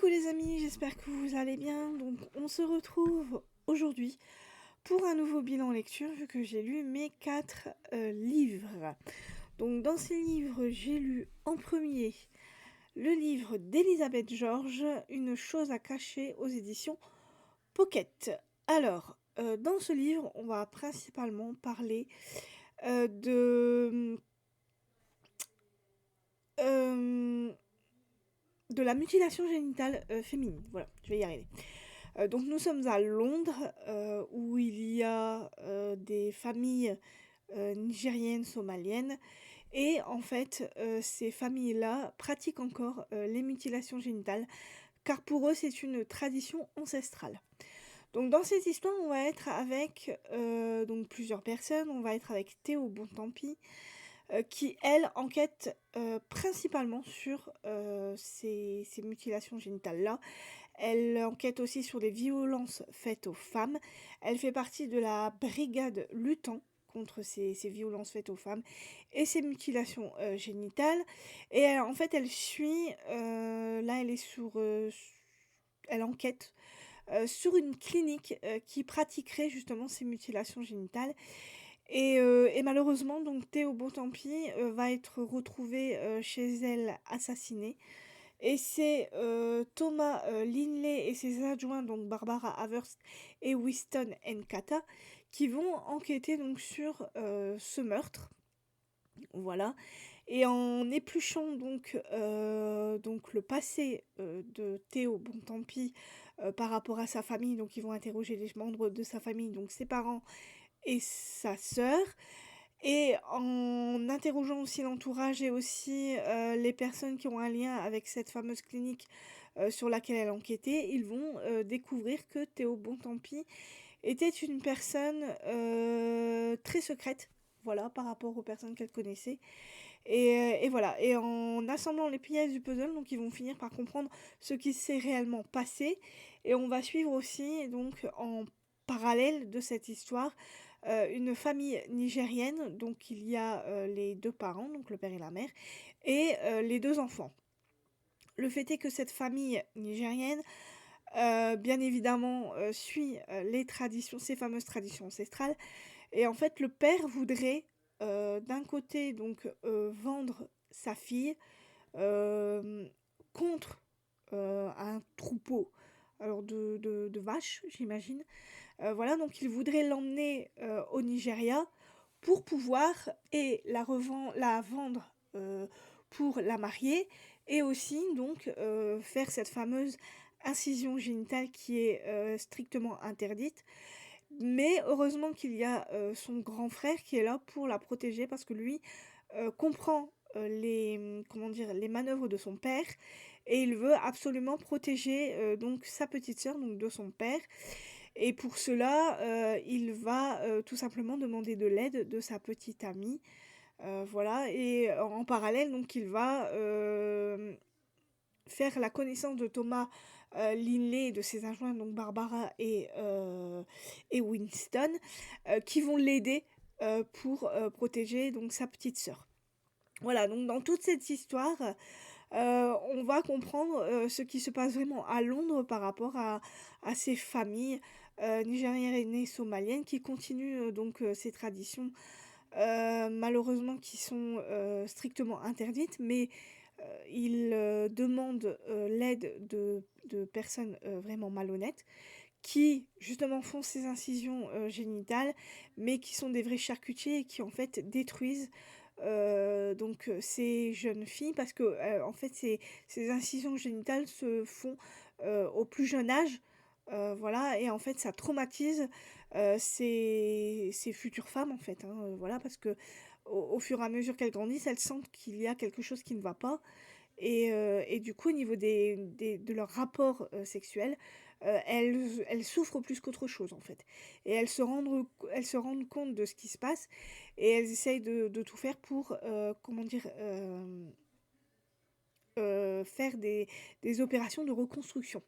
Coucou les amis, j'espère que vous allez bien. Donc on se retrouve aujourd'hui pour un nouveau bilan lecture vu que j'ai lu mes 4 livres. Donc dans ces livres, j'ai lu en premier le livre d'Elisabeth Georges, Une chose à cacher aux éditions Pocket. Alors, dans ce livre, on va principalement parler de euh, de la mutilation génitale féminine. Voilà, je vais y arriver. Donc nous sommes à Londres, où il y a des familles nigériennes, somaliennes, et en fait, ces familles-là pratiquent encore les mutilations génitales, car pour eux, c'est une tradition ancestrale. Donc dans cette histoire, on va être avec donc plusieurs personnes. On va être avec Théo Bontempi, qui, elle, enquête principalement sur ces mutilations génitales-là. Elle enquête aussi sur les violences faites aux femmes. Elle fait partie de la brigade luttant contre ces violences faites aux femmes et ces mutilations génitales. Et en fait, elle suit, là, elle est elle enquête sur une clinique qui pratiquerait justement ces mutilations génitales. Et malheureusement, donc Théo Bontempi va être retrouvé chez elle assassiné. Et c'est Thomas Linley et ses adjoints, donc Barbara Haverst et Winston Nkata, qui vont enquêter donc sur ce meurtre. Voilà. Et en épluchant donc le passé de Théo Bontempi par rapport à sa famille, donc ils vont interroger les membres de sa famille, donc ses parents et sa sœur. Et en interrogeant aussi l'entourage et aussi les personnes qui ont un lien avec cette fameuse clinique sur laquelle elle enquêtait, ils vont découvrir que Théo Bontempi était une personne très secrète, voilà, par rapport aux personnes qu'elle connaissait. Et voilà, et en assemblant les pièces du puzzle, donc ils vont finir par comprendre ce qui s'est réellement passé. Et on va suivre aussi, donc en parallèle de cette histoire, une famille nigérienne. Donc il y a les deux parents, donc le père et la mère, et les deux enfants. Le fait est que cette famille nigérienne, bien évidemment, suit les traditions, ces fameuses traditions ancestrales. Et en fait, le père voudrait, d'un côté, donc, vendre sa fille euh, contre un troupeau alors de vaches, j'imagine. Voilà, donc il voudrait l'emmener au Nigeria pour pouvoir et la vendre pour la marier et aussi donc faire cette fameuse incision génitale qui est strictement interdite. Mais heureusement qu'il y a son grand frère qui est là pour la protéger parce que lui comprend comment dire, les manœuvres de son père et il veut absolument protéger donc sa petite sœur donc de son père. Et pour cela, il va tout simplement demander de l'aide de sa petite amie. Voilà, et en parallèle, donc il va faire la connaissance de Thomas Linley et de ses adjoints, donc Barbara et Winston, qui vont l'aider pour protéger donc sa petite sœur. Voilà, donc dans toute cette histoire, on va comprendre ce qui se passe vraiment à Londres par rapport à ces familles nigériennes et somaliennes qui continuent donc ces traditions malheureusement qui sont strictement interdites, mais ils demandent l'aide de personnes vraiment malhonnêtes qui justement font ces incisions génitales, mais qui sont des vrais charcutiers et qui en fait détruisent donc ces jeunes filles parce que en fait ces incisions génitales se font au plus jeune âge. Voilà, et en fait ça traumatise ces futures femmes en fait, hein, voilà, parce que au fur et à mesure qu'elles grandissent, elles sentent qu'il y a quelque chose qui ne va pas et du coup, au niveau de leur rapport sexuel, elles souffrent plus qu'autre chose, en fait. Et elles se rendent compte de ce qui se passe et elles essayent de tout faire pour, comment dire, faire des opérations de reconstruction.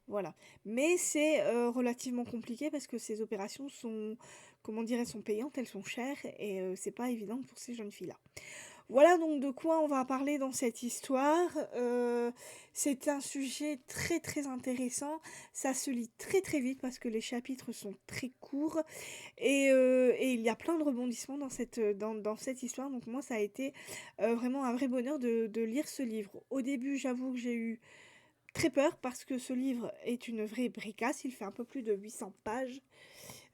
Voilà. Mais c'est relativement compliqué parce que ces opérations sont, comment dire, elles sont payantes, elles sont chères et c'est pas évident pour ces jeunes filles-là. Voilà donc de quoi on va parler dans cette histoire. C'est un sujet très très intéressant. Ça se lit très très vite parce que les chapitres sont très courts et il y a plein de rebondissements dans cette histoire. Donc moi, ça a été vraiment un vrai bonheur de lire ce livre. Au début, j'avoue que j'ai eu très peur parce que ce livre est une vraie bricasse. Il fait un peu plus de 800 pages.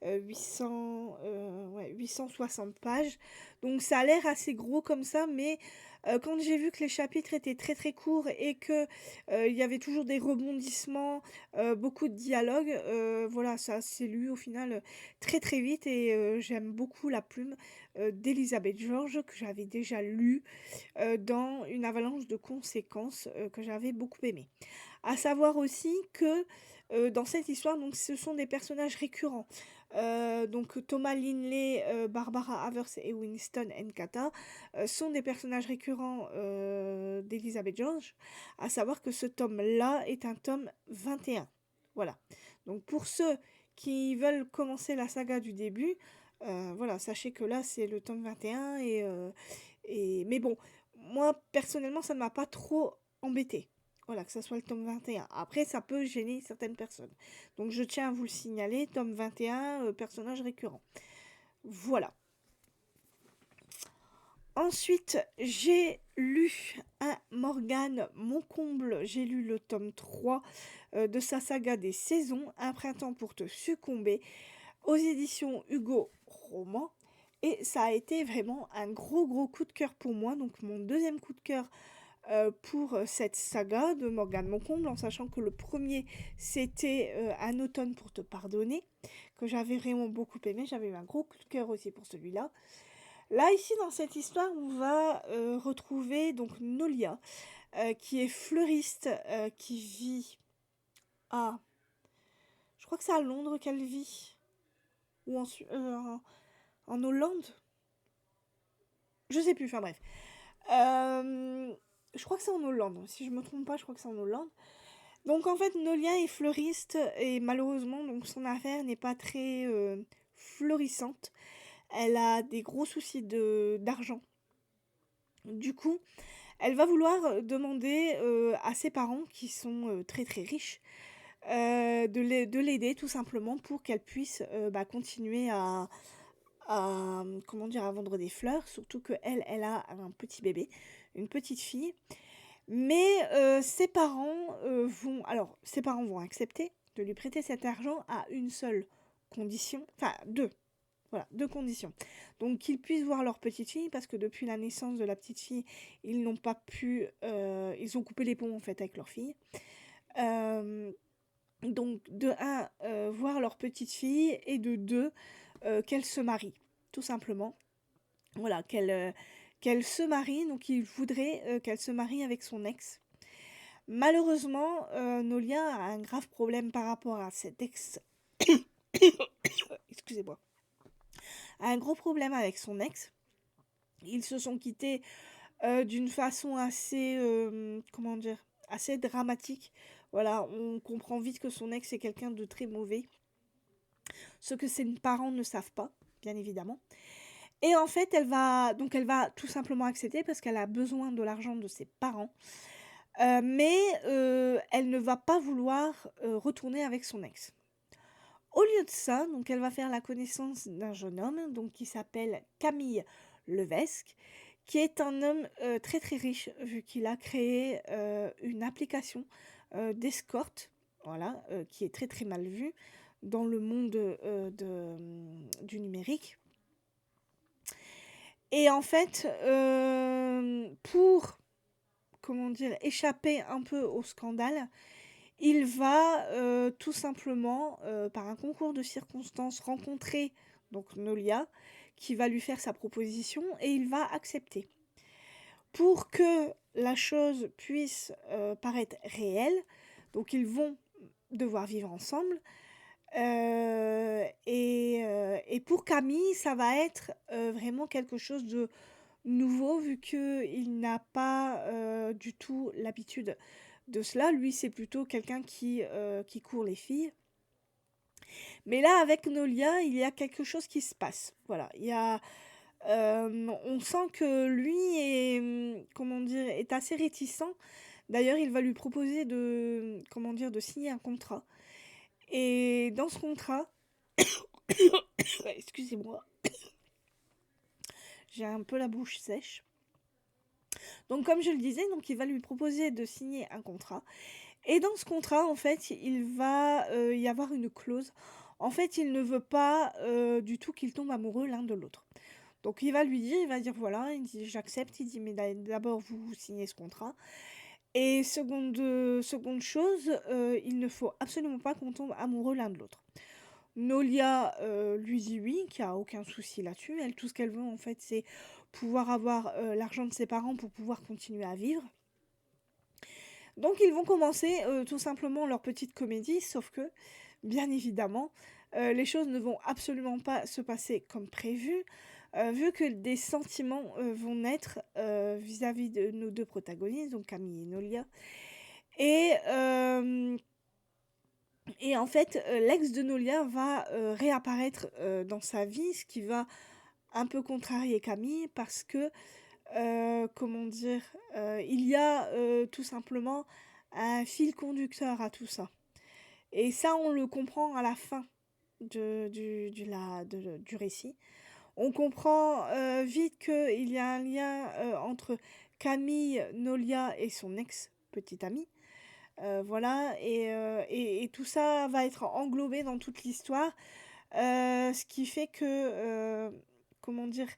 860 pages. Donc ça a l'air assez gros comme ça, mais quand j'ai vu que les chapitres étaient très très courts et que il y avait toujours des rebondissements, beaucoup de dialogues, voilà, ça s'est lu au final très très vite et j'aime beaucoup la plume d'Elizabeth George que j'avais déjà lu dans Une avalanche de conséquences que j'avais beaucoup aimé. À savoir aussi que dans cette histoire, donc, ce sont des personnages récurrents. Donc Thomas Linley, Barbara Havers et Winston Nkata sont des personnages récurrents d'Elizabeth George. À savoir que ce tome-là est un tome 21. Voilà. Donc pour ceux qui veulent commencer la saga du début, voilà, sachez que là c'est le tome 21 mais bon, moi personnellement ça ne m'a pas trop embêté. Voilà, que ça soit le tome 21. Après, ça peut gêner certaines personnes. Donc, je tiens à vous le signaler, tome 21, personnage récurrent. Voilà. Ensuite, j'ai lu un Morgane, mon comble. J'ai lu le tome 3 de sa saga des saisons, Un printemps pour te succomber, aux éditions Hugo Roman. Et ça a été vraiment un gros coup de cœur pour moi. Donc, mon deuxième coup de cœur pour cette saga de Morgane Moncomble, en sachant que le premier c'était Un automne pour te pardonner, que j'avais vraiment beaucoup aimé. J'avais eu un gros coup de cœur aussi pour celui-là. Là, ici, dans cette histoire, on va retrouver donc Nolia, qui est fleuriste, qui vit à... Je crois que c'est à Londres qu'elle vit, ou en Hollande. Je sais plus, enfin bref. Je crois que c'est en Hollande. Si je me trompe pas, je crois que c'est en Hollande. Donc en fait, Nolia est fleuriste et malheureusement, donc son affaire n'est pas très florissante. Elle a des gros soucis d'argent. Du coup, elle va vouloir demander à ses parents, qui sont très très riches, de l'aider tout simplement pour qu'elle puisse continuer comment dire, à vendre des fleurs. Surtout que elle a un petit bébé, une petite fille. Mais ses parents vont accepter de lui prêter cet argent à une seule condition, enfin deux, voilà, deux conditions. Donc qu'ils puissent voir leur petite fille, parce que depuis la naissance de la petite fille, ils n'ont pas pu, ils ont coupé les ponts en fait avec leur fille. Euh, donc de un, voir leur petite fille, et de deux, qu'elle se marie, tout simplement. Voilà, qu'elle se marie, donc il voudrait qu'elle se marie avec son ex. Malheureusement, Nolia a un grave problème par rapport à cet ex. Excusez-moi. A un gros problème avec son ex. Ils se sont quittés d'une façon assez, comment dire, assez dramatique. Voilà, on comprend vite que son ex est quelqu'un de très mauvais. Ce que ses parents ne savent pas, bien évidemment. Et en fait, elle va tout simplement accepter parce qu'elle a besoin de l'argent de ses parents. Mais elle ne va pas vouloir retourner avec son ex. Au lieu de ça, donc elle va faire la connaissance d'un jeune homme donc qui s'appelle Camille Levesque, qui est un homme très très riche vu qu'il a créé une application d'escorte, voilà, qui est très très mal vue dans le monde du numérique. Et en fait, pour comment dire, échapper un peu au scandale, il va tout simplement, par un concours de circonstances, rencontrer donc Nolia, qui va lui faire sa proposition et il va accepter. Pour que la chose puisse paraître réelle, donc ils vont devoir vivre ensemble. Et pour Camille, ça va être vraiment quelque chose de nouveau vu qu'il n'a pas du tout l'habitude de cela. Lui, c'est plutôt quelqu'un qui court les filles. Mais là, avec Nolia, il y a quelque chose qui se passe. Voilà, on sent que lui est, comment dire, est assez réticent D'ailleurs, il va lui proposer de, comment dire, de signer un contrat. Et dans ce contrat, excusez-moi, j'ai un peu la bouche sèche. Donc, comme je le disais, donc il va lui proposer de signer un contrat. Et dans ce contrat, en fait, il va y avoir une clause. En fait, il ne veut pas du tout qu'ils tombent amoureux l'un de l'autre. Donc il va lui dire, il va dire voilà, il dit j'accepte, il dit mais d'abord vous signez ce contrat. Et seconde chose, il ne faut absolument pas qu'on tombe amoureux l'un de l'autre. Nolia lui dit oui, qu'il n'y a aucun souci là-dessus. Elle, tout ce qu'elle veut en fait, c'est pouvoir avoir l'argent de ses parents pour pouvoir continuer à vivre. Donc ils vont commencer tout simplement leur petite comédie, sauf que, bien évidemment, les choses ne vont absolument pas se passer comme prévu, vu que des sentiments vont naître vis-à-vis de nos deux protagonistes, donc Camille et Nolia. Et, euh, et en fait, l'ex de Nolia va réapparaître dans sa vie, ce qui va un peu contrarier Camille, parce que comment dire, il y a tout simplement un fil conducteur à tout ça. Et ça, on le comprend à la fin du récit. On comprend vite qu'il y a un lien entre Camille, Nolia et son ex-petite amie. Voilà, et tout ça va être englobé dans toute l'histoire. Ce qui fait que, comment dire,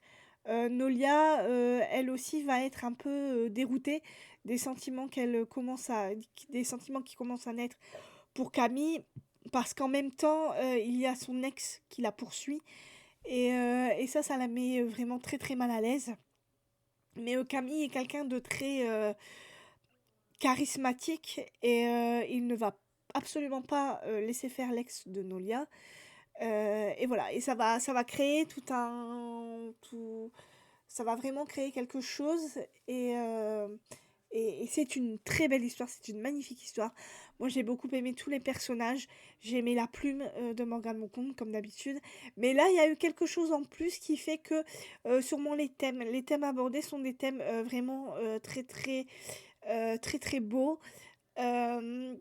Nolia, elle aussi va être un peu déroutée des sentiments des sentiments qui commencent à naître pour Camille, parce qu'en même temps, il y a son ex qui la poursuit, et ça la met vraiment très très mal à l'aise. Mais Camille est quelqu'un de très charismatique, et il ne va absolument pas laisser faire l'ex de Nolia. Et voilà, et ça va créer ça va vraiment créer quelque chose, et c'est une très belle histoire, c'est une magnifique histoire. Moi, j'ai beaucoup aimé tous les personnages, j'ai aimé la plume de Morgane Moncombe, comme d'habitude, mais là, il y a eu quelque chose en plus qui fait que, sûrement les thèmes abordés sont des thèmes vraiment très très beaux. Euh,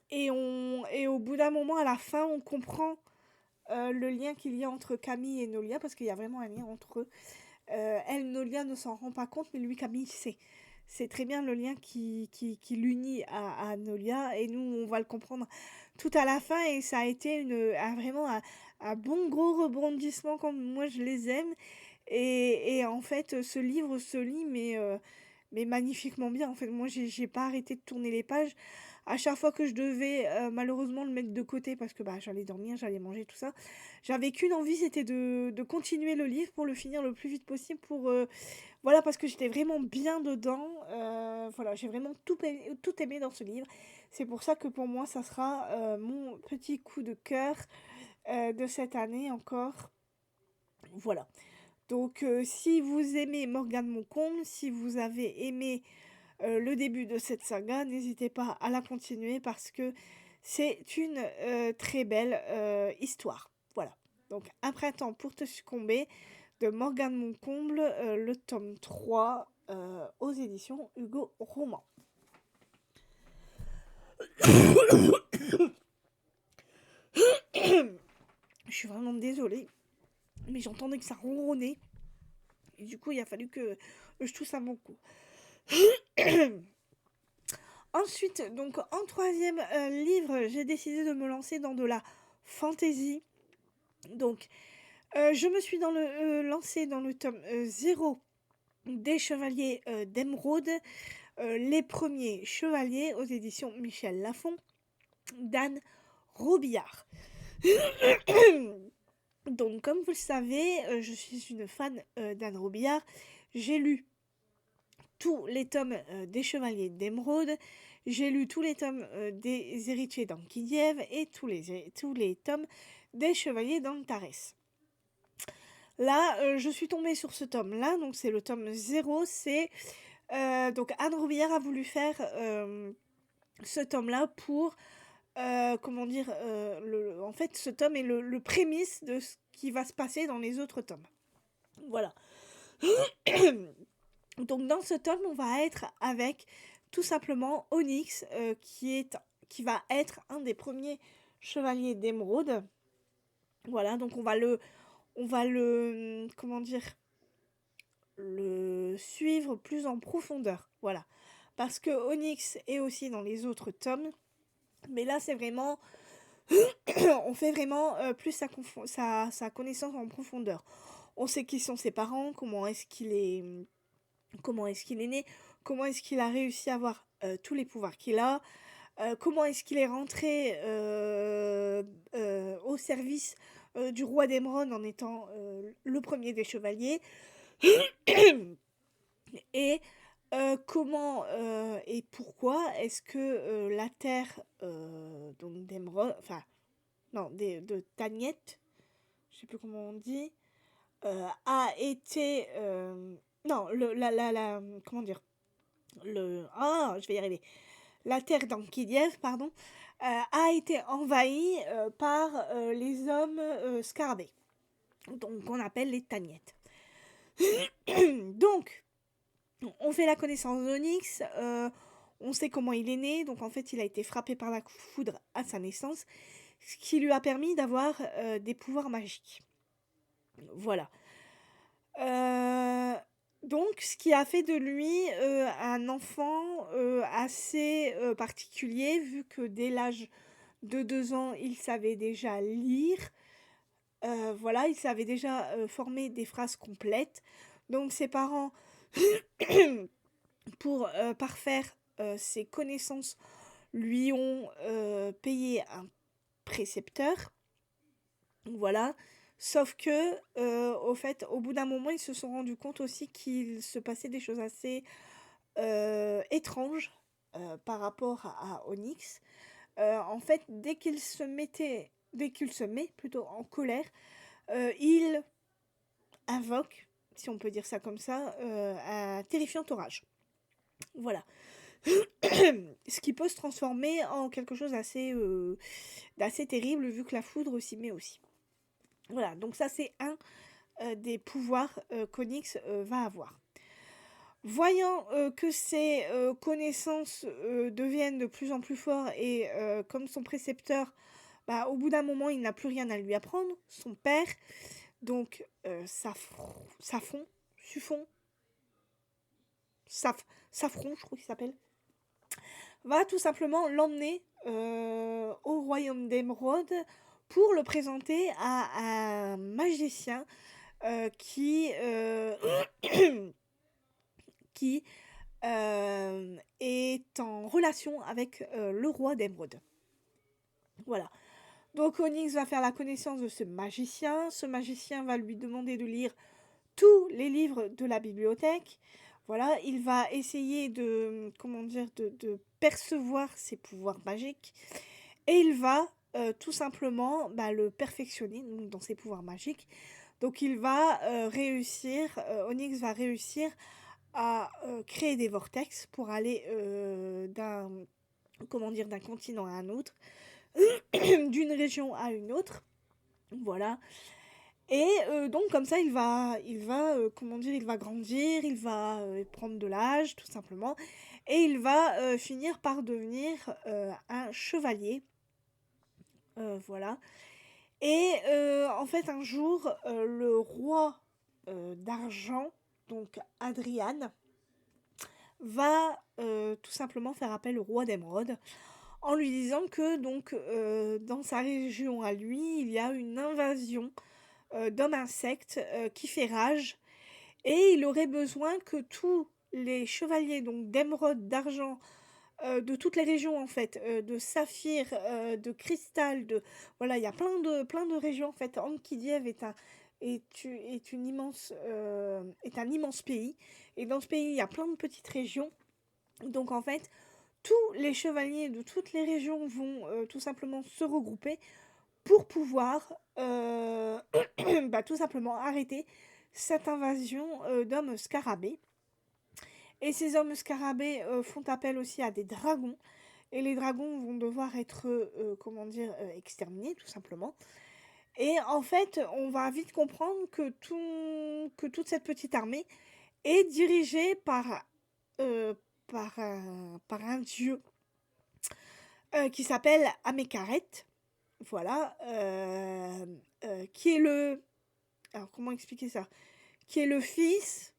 et au bout d'un moment, à la fin, on comprend le lien qu'il y a entre Camille et Nolia, parce qu'il y a vraiment un lien entre eux. Elle, Nolia, ne s'en rend pas compte, mais lui, Camille, sait. C'est très bien le lien qui l'unit à Nolia, et nous, on va le comprendre tout à la fin, et ça a été vraiment un bon gros rebondissement, comme moi je les aime. Et en fait, ce livre se lit, mais magnifiquement bien. En fait, moi, j'ai pas arrêté de tourner les pages. À chaque fois que je devais malheureusement le mettre de côté parce que bah, j'allais dormir, j'allais manger, tout ça, j'avais qu'une envie, c'était de continuer le livre pour le finir le plus vite possible. Voilà, parce que j'étais vraiment bien dedans. Voilà, j'ai vraiment tout aimé dans ce livre. C'est pour ça que pour moi, ça sera mon petit coup de cœur de cette année encore. Voilà. Donc, si vous aimez Morgane Moncombe, si vous avez aimé le début de cette saga, n'hésitez pas à la continuer parce que c'est une très belle histoire. Voilà. Donc, Un printemps pour te succomber de Morgane Moncomble, le tome 3 aux éditions Hugo Roman. Je suis vraiment désolée, mais j'entendais que ça ronronnait. Et du coup, il a fallu que je tousse à mon cou. Ensuite, donc en troisième livre, j'ai décidé de me lancer dans de la fantasy. Donc, je me suis lancée dans le tome 0 des Chevaliers d'Émeraude, les premiers chevaliers aux éditions Michel Lafon, d'Anne Robillard. Donc, comme vous le savez, je suis une fan d'Anne Robillard. J'ai lu tous les tomes des Chevaliers d'Émeraude, j'ai lu tous les tomes des Héritiers d'Ankidiev et tous les tomes des Chevaliers d'Antares. Là, je suis tombée sur ce tome-là, donc c'est le tome 0, donc Anne Robillard a voulu faire ce tome-là pour, comment dire, en fait ce tome est le prémisse de ce qui va se passer dans les autres tomes. Voilà. Donc dans ce tome, on va être avec tout simplement Onyx, qui va être un des premiers chevaliers d'émeraude. Voilà, donc comment dire, le suivre plus en profondeur. Voilà, parce que Onyx est aussi dans les autres tomes, mais là c'est vraiment, on fait vraiment plus sa connaissance en profondeur. On sait qui sont ses parents, comment est-ce qu'il est né, comment est-ce qu'il a réussi à avoir tous les pouvoirs qu'il a, comment est-ce qu'il est rentré au service du roi d'Emeraude en étant le premier des chevaliers, et comment et pourquoi est-ce que la terre donc d'Emeraude, enfin non, de Tagnette, je sais plus comment on dit, a été non, comment dire, je vais y arriver. La terre d'Ankiliev, pardon, a été envahie par les hommes scarabées, donc qu'on appelle les Tagnettes. Donc, on fait la connaissance d'Onyx, on sait comment il est né, donc en fait il a été frappé par la foudre à sa naissance, ce qui lui a permis d'avoir des pouvoirs magiques. Voilà. Donc, ce qui a fait de lui un enfant assez particulier, vu que dès l'âge de 2 ans, il savait déjà lire. Voilà, il savait déjà former des phrases complètes. Donc, ses parents, pour parfaire ses connaissances, lui ont payé un précepteur. Voilà. Sauf que, au fait, au bout d'un moment, ils se sont rendus compte aussi qu'il se passait des choses assez étranges par rapport à Onyx. En fait, dès qu'il se met plutôt en colère, il invoque, si on peut dire ça comme ça, un terrifiant orage. Voilà. Ce qui peut se transformer en quelque chose d'assez terrible, vu que la foudre s'y met aussi. Voilà, donc ça c'est un des pouvoirs qu'Onyx va avoir. Voyant que ses connaissances deviennent de plus en plus fortes et comme son précepteur, au bout d'un moment, il n'a plus rien à lui apprendre, son père, donc Saffron, je crois qu'il s'appelle, va tout simplement l'emmener au royaume d'Émeraude pour le présenter à un magicien qui est en relation avec le roi d'Émeraude. Voilà. Donc Onyx va faire la connaissance de ce magicien. Ce magicien va lui demander de lire tous les livres de la bibliothèque. Voilà, il va essayer de percevoir ses pouvoirs magiques. Et il va tout simplement le perfectionner dans ses pouvoirs magiques. Donc il va Onyx va réussir à créer des vortex pour aller d'un continent à un autre, d'une région à une autre. Voilà. Et donc comme ça il va grandir, il va prendre de l'âge tout simplement, et il va finir par devenir un chevalier. Voilà. Et en fait un jour le roi d'argent, donc Adrian, va tout simplement faire appel au roi d'Émeraude en lui disant que donc dans sa région à lui, il y a une invasion d'hommes insectes qui fait rage, et il aurait besoin que tous les chevaliers donc d'émeraude, d'argent, de toutes les régions en fait, de saphir, de cristal, voilà, il y a plein de régions en fait. Ankiliev est un immense pays, et dans ce pays il y a plein de petites régions. Donc en fait, tous les chevaliers de toutes les régions vont tout simplement se regrouper pour pouvoir tout simplement arrêter cette invasion d'hommes scarabées. Et ces hommes scarabées font appel aussi à des dragons. Et les dragons vont devoir être exterminés tout simplement. Et en fait, on va vite comprendre que toute cette petite armée est dirigée par par un dieu qui s'appelle Amékaret. Voilà. Qui est le... Alors, comment expliquer ça? Qui est le fils...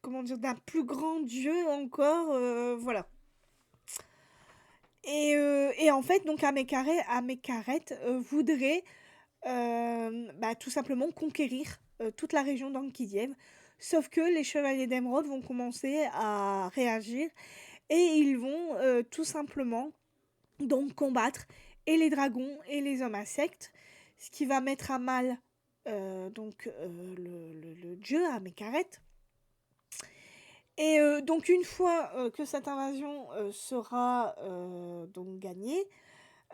comment dire, d'un plus grand dieu encore, voilà. Et en fait, donc Amékaret voudrait tout simplement conquérir toute la région d'Ankidiev. Sauf que les chevaliers d'émeraude vont commencer à réagir et ils vont tout simplement donc combattre et les dragons et les hommes insectes, ce qui va mettre à mal le dieu Amékaret. Et donc une fois que cette invasion sera donc gagnée,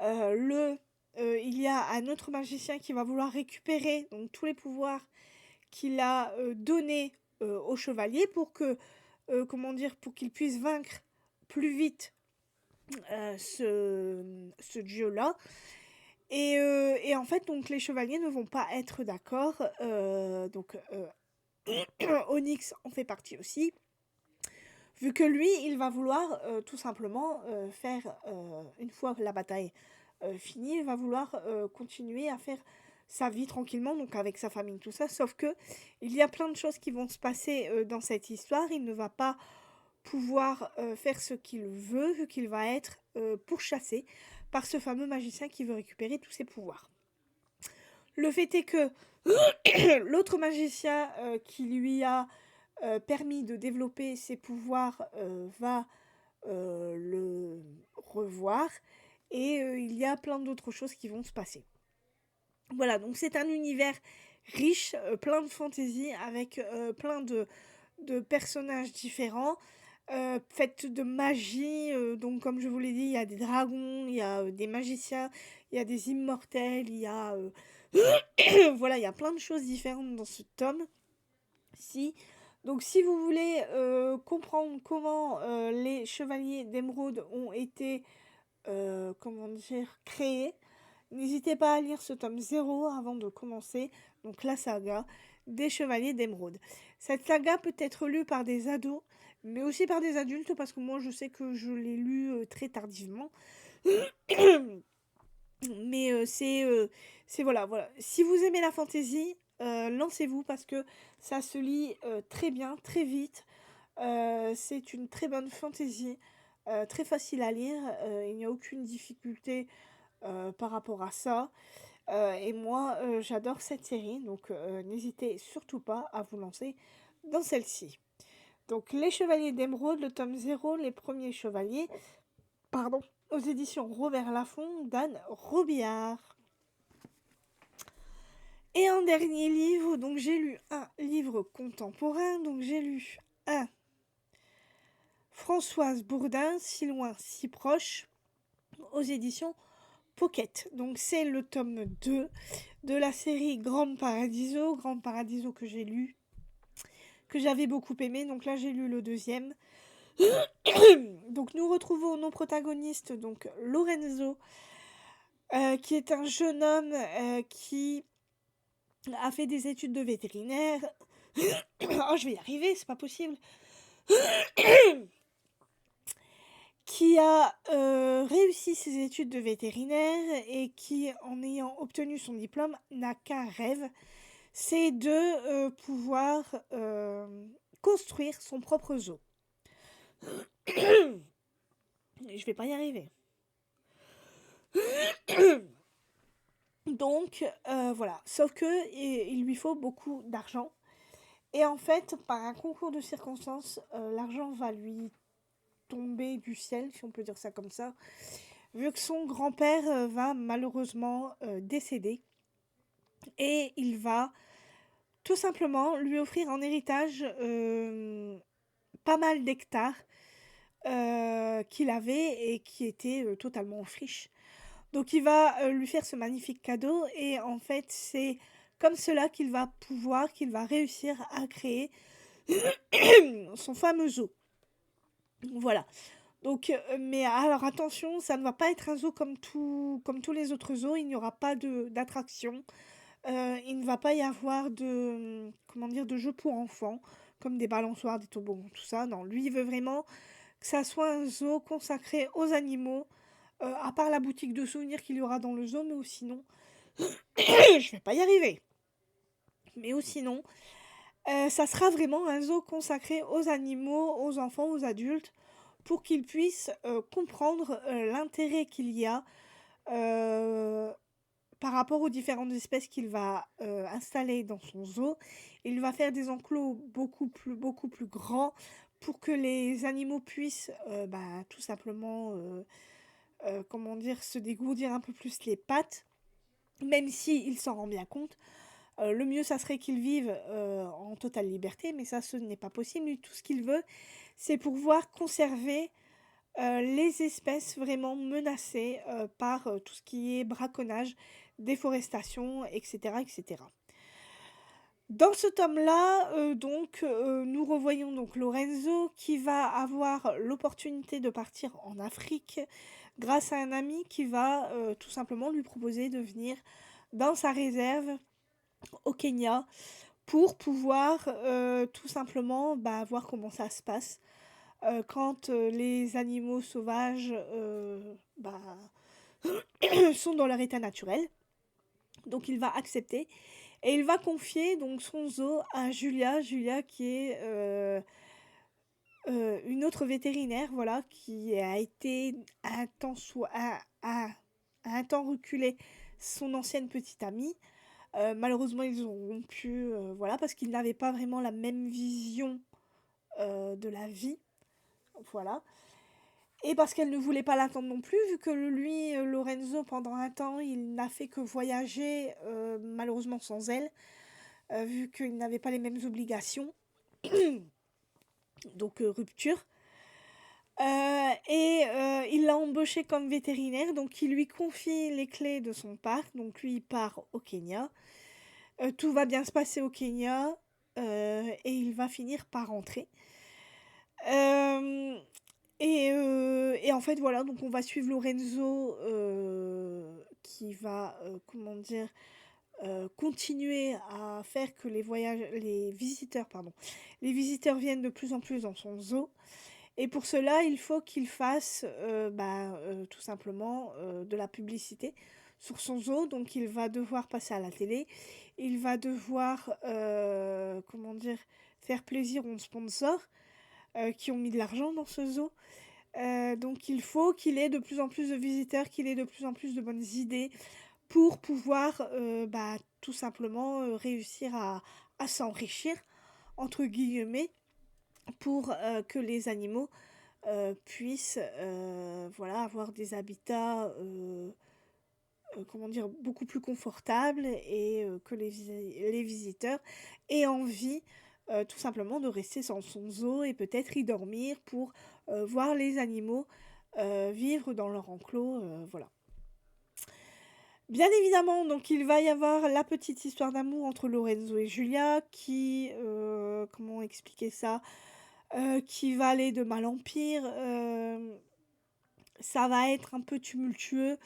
il y a un autre magicien qui va vouloir récupérer donc tous les pouvoirs qu'il a donnés au chevalier pour que pour qu'il puisse vaincre plus vite ce dieu-là. Et en fait, donc les chevaliers ne vont pas être d'accord. Onyx en fait partie aussi. Vu que lui, il va vouloir tout simplement faire, une fois la bataille finie, il va vouloir continuer à faire sa vie tranquillement, donc avec sa famille, tout ça. Sauf que il y a plein de choses qui vont se passer dans cette histoire. Il ne va pas pouvoir faire ce qu'il veut, vu qu'il va être pourchassé par ce fameux magicien qui veut récupérer tous ses pouvoirs. Le fait est que l'autre magicien qui lui a permis de développer ses pouvoirs va le revoir et il y a plein d'autres choses qui vont se passer. Voilà, donc c'est un univers riche, plein de fantaisie, avec plein de personnages différents, faits de magie, donc comme je vous l'ai dit, il y a des dragons, il y a des magiciens, il y a des immortels, il y a... voilà, il y a plein de choses différentes dans ce tome-ci. Donc si vous voulez comprendre comment les chevaliers d'émeraude ont été créés, n'hésitez pas à lire ce tome 0 avant de commencer donc la saga des chevaliers d'émeraude. Cette saga peut être lue par des ados, mais aussi par des adultes, parce que moi je sais que je l'ai lu très tardivement. Mais c'est voilà. Si vous aimez la fantasy, lancez-vous parce que ça se lit très bien, très vite. C'est une très bonne fantasy, très facile à lire. Il n'y a aucune difficulté par rapport à ça. Et moi, j'adore cette série, donc n'hésitez surtout pas à vous lancer dans celle-ci. Donc, Les Chevaliers d'Émeraude, le tome 0, Les Premiers Chevaliers, pardon, aux éditions Robert Laffont d'Anne Robillard. Et un dernier livre, donc j'ai lu un livre contemporain, donc j'ai lu un Françoise Bourdin, Si loin, si proche, aux éditions Pocket. Donc c'est le tome 2 de la série Grand Paradiso que j'ai lu, que j'avais beaucoup aimé, donc là j'ai lu le deuxième. Donc nous retrouvons nos protagonistes, donc Lorenzo, qui est un jeune homme qui a fait des études de vétérinaire. Oh, je vais y arriver, c'est pas possible. Qui a réussi ses études de vétérinaire et qui, en ayant obtenu son diplôme, n'a qu'un rêve, c'est de pouvoir construire son propre zoo. Je vais pas y arriver. Donc, voilà. Sauf que il lui faut beaucoup d'argent. Et en fait, par un concours de circonstances, l'argent va lui tomber du ciel, si on peut dire ça comme ça, vu que son grand-père va malheureusement décéder. Et il va tout simplement lui offrir en héritage pas mal d'hectares qu'il avait et qui étaient totalement en friche. Donc il va lui faire ce magnifique cadeau et en fait c'est comme cela qu'il va réussir à créer son fameux zoo. Voilà. Donc, mais alors attention, ça ne va pas être un zoo comme tous les autres zoos, il n'y aura pas d'attraction, il ne va pas y avoir de jeux pour enfants, comme des balançoires, des toboggans, tout ça. Non, lui, il veut vraiment que ça soit un zoo consacré aux animaux, à part la boutique de souvenirs qu'il y aura dans le zoo, mais ou sinon, je vais pas y arriver. Mais ou sinon, ça sera vraiment un zoo consacré aux animaux, aux enfants, aux adultes, pour qu'ils puissent comprendre l'intérêt qu'il y a euh, par rapport aux différentes espèces qu'il va installer dans son zoo. Il va faire des enclos beaucoup plus grands pour que les animaux puissent tout simplement comment dire, se dégourdir un peu plus les pattes, même si il s'en rend bien compte. Le mieux, ça serait qu'il vive en totale liberté, mais ça, ce n'est pas possible. Lui, tout ce qu'il veut, c'est pouvoir conserver les espèces vraiment menacées par tout ce qui est braconnage, déforestation, etc., etc. Dans ce tome-là, nous revoyons donc Lorenzo qui va avoir l'opportunité de partir en Afrique grâce à un ami qui va tout simplement lui proposer de venir dans sa réserve au Kenya pour pouvoir tout simplement voir comment ça se passe quand les animaux sauvages sont dans leur état naturel. Donc il va accepter et il va confier donc son zoo à Julia, Julia qui est une autre vétérinaire, voilà, qui a été à un temps reculé son ancienne petite amie. Malheureusement, ils ont rompu, voilà, parce qu'ils n'avaient pas vraiment la même vision de la vie, voilà. Et parce qu'elle ne voulait pas l'attendre non plus, vu que lui, Lorenzo, pendant un temps, il n'a fait que voyager, malheureusement sans elle, vu qu'il n'avait pas les mêmes obligations, donc rupture. Il l'a embauché comme vétérinaire, donc il lui confie les clés de son parc, donc lui il part au Kenya. Tout va bien se passer au Kenya, et il va finir par rentrer. Euh, et en fait, voilà, donc on va suivre Lorenzo qui va, comment dire, continuer à faire que les visiteurs viennent de plus en plus dans son zoo. Et pour cela, il faut qu'il fasse tout simplement de la publicité sur son zoo. Donc il va devoir passer à la télé. Il va devoir, comment dire, faire plaisir aux sponsors qui ont mis de l'argent dans ce zoo. Donc il faut qu'il ait de plus en plus de visiteurs, qu'il ait de plus en plus de bonnes idées pour pouvoir tout simplement réussir à s'enrichir, entre guillemets, pour que les animaux puissent voilà, avoir des habitats comment dire, beaucoup plus confortables et que les visiteurs aient envie tout simplement de rester dans son zoo et peut-être y dormir pour voir les animaux vivre dans leur enclos. Voilà. Bien évidemment, donc il va y avoir la petite histoire d'amour entre Lorenzo et Julia qui, comment expliquer ça, qui va aller de mal en pire. Ça va être un peu tumultueux.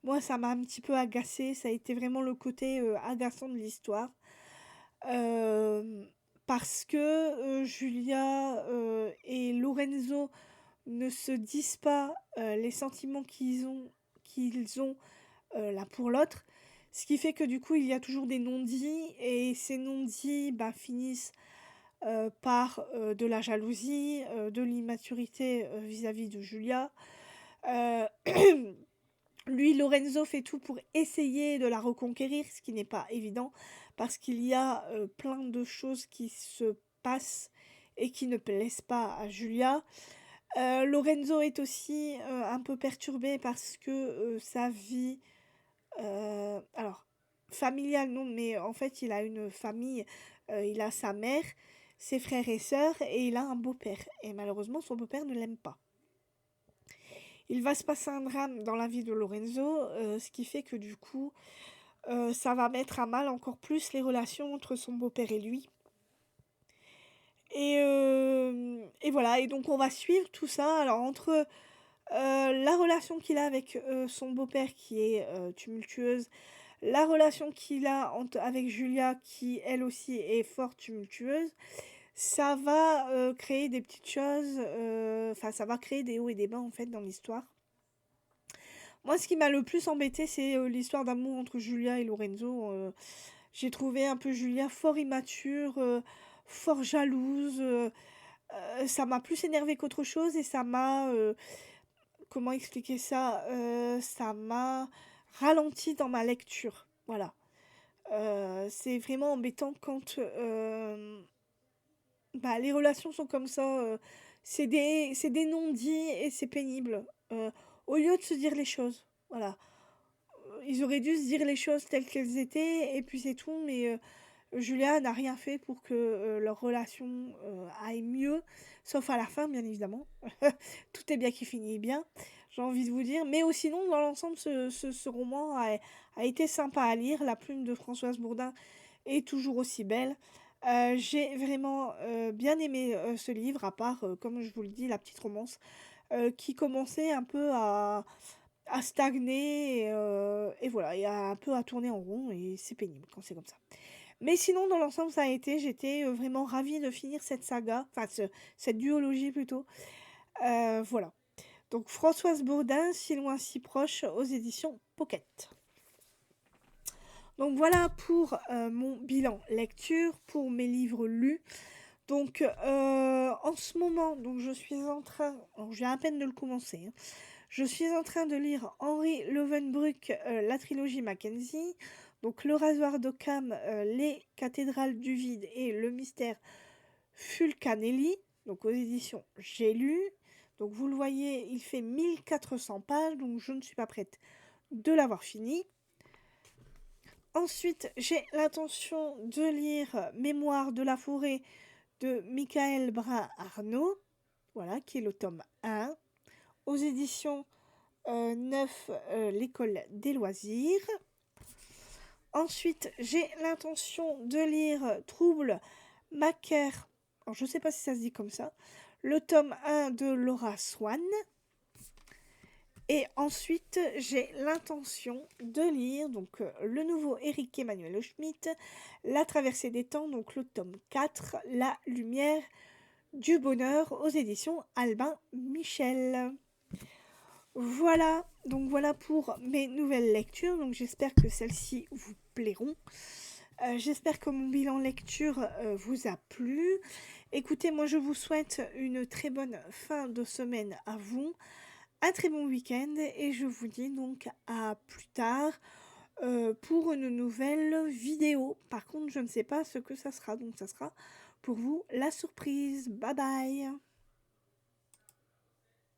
Moi, ça m'a un petit peu agacée. Ça a été vraiment le côté agaçant de l'histoire. Euh, Parce que Julia et Lorenzo ne se disent pas les sentiments qu'ils ont l'un pour l'autre. Ce qui fait que du coup, il y a toujours des non-dits. Et ces non-dits finissent par de la jalousie, de l'immaturité vis-à-vis de Julia. Euh, Lui, Lorenzo fait tout pour essayer de la reconquérir, ce qui n'est pas évident, parce qu'il y a plein de choses qui se passent et qui ne plaisent pas à Julia. Lorenzo est aussi un peu perturbé parce que sa vie, alors familiale non, mais en fait il a une famille, il a sa mère, ses frères et sœurs, et il a un beau-père. Et malheureusement son beau-père ne l'aime pas. Il va se passer un drame dans la vie de Lorenzo, ce qui fait que du coup, ça va mettre à mal encore plus les relations entre son beau-père et lui. Et voilà, et donc on va suivre tout ça. Alors entre la relation qu'il a avec son beau-père qui est tumultueuse, la relation qu'il a avec Julia qui elle aussi est fort tumultueuse, Ça va créer des petites choses, enfin ça va créer des hauts et des bas en fait dans l'histoire. Moi, ce qui m'a le plus embêté, c'est l'histoire d'amour entre Julia et Lorenzo. J'ai trouvé un peu Julia fort immature, fort jalouse. Ça m'a plus énervé qu'autre chose et ça m'a, comment expliquer ça? Ça m'a ralenti dans ma lecture. Voilà. C'est vraiment embêtant quand bah, les relations sont comme ça. C'est des non-dits et c'est pénible. Au lieu de se dire les choses. Voilà. Ils auraient dû se dire les choses telles qu'elles étaient et puis c'est tout. Mais Julia n'a rien fait pour que leur relation aille mieux. Sauf à la fin, bien évidemment. Tout est bien qui finit bien, j'ai envie de vous dire. Mais sinon, dans l'ensemble, ce roman a été sympa à lire. La plume de Françoise Bourdin est toujours aussi belle. J'ai vraiment bien aimé ce livre, à part, comme je vous le dis, la petite romance qui commençait un peu à stagner et voilà, et un peu à tourner en rond, et c'est pénible quand c'est comme ça. Mais sinon, dans l'ensemble, ça a été, j'étais vraiment ravie de finir cette saga, enfin cette duologie plutôt. Voilà. Donc Françoise Bourdin, Si loin, si proche, aux éditions Pocket. Donc voilà pour mon bilan lecture, pour mes livres lus. Donc en ce moment, donc je suis en train, alors je viens à peine de le commencer, hein, je suis en train de lire Henri Lovenbruck, la trilogie Mackenzie, donc Le rasoir d'Occam, Les cathédrales du vide et Le mystère Fulcanelli, donc aux éditions J'ai lu. Donc vous le voyez, il fait 1400 pages, donc je ne suis pas prête de l'avoir fini. Ensuite, j'ai l'intention de lire Mémoire de la forêt de Michael Brun-Arnaud, voilà, qui est le tome 1, aux éditions 9, L'école des loisirs. Ensuite, j'ai l'intention de lire Trouble Macaire, alors je ne sais pas si ça se dit comme ça, le tome 1 de Laura Swan. Et ensuite, j'ai l'intention de lire donc le nouveau Éric Emmanuel Schmitt, La traversée des temps, donc le tome 4, La lumière du bonheur, aux éditions Albin Michel. Voilà, donc voilà pour mes nouvelles lectures. Donc j'espère que celles-ci vous plairont. J'espère que mon bilan lecture vous a plu. Écoutez, moi je vous souhaite une très bonne fin de semaine à vous. Un très bon week-end et je vous dis donc à plus tard pour une nouvelle vidéo. Par contre, je ne sais pas ce que ça sera, donc ça sera pour vous la surprise. Bye bye!